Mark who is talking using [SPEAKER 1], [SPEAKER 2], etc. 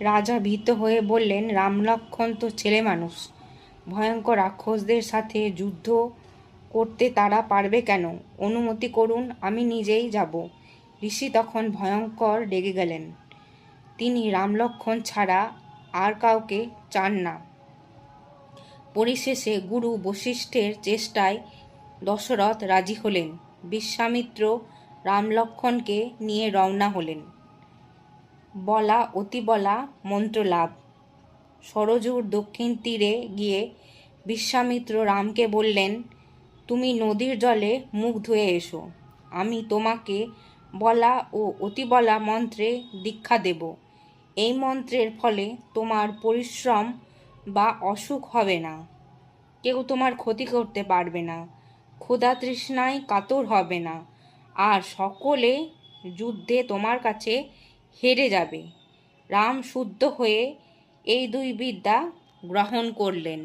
[SPEAKER 1] রাজা ভীত হয়ে বললেন, রাম লক্ষ্মণ তো ছেলে মানুষ, ভয়ঙ্কর রাক্ষসদের সাথে যুদ্ধ করতে তারা পারবে কেন? অনুমতি করুন, আমি নিজেই যাব। ঋষি তখন ভয়ঙ্কর রেগে গেলেন। তিনি রাম লক্ষ্মণ ছাড়া আর কাউকে চান না। পরিশেষে গুরু বশিষ্ঠের চেষ্টায় দশরথ রাজি হলেন। বিশ্বামিত্র রাম লক্ষ্মণকে নিয়ে রওনা হলেন। বলা অতি বলা মন্ত্র লাভ। সরযূর দক্ষিণ তীরে গিয়ে বিশ্বামিত্র রামকে বললেন, তুমি নদীর জলে মুখ ধুয়ে এসো, আমি তোমাকে বলা ও অতি বলা মন্ত্রে দীক্ষা দেব। এই মন্ত্রের ফলে তোমার পরিশ্রম বা অসুখ হবে না, কেউ তোমার ক্ষতি করতে পারবে না, ক্ষুধা তৃষ্ণায় কাতর হবে না, আর সকলে যুদ্ধে তোমার কাছে হেরে যাবে। রাম শুদ্ধ হয়ে এই দুই বিদ্যা গ্রহণ করলেন।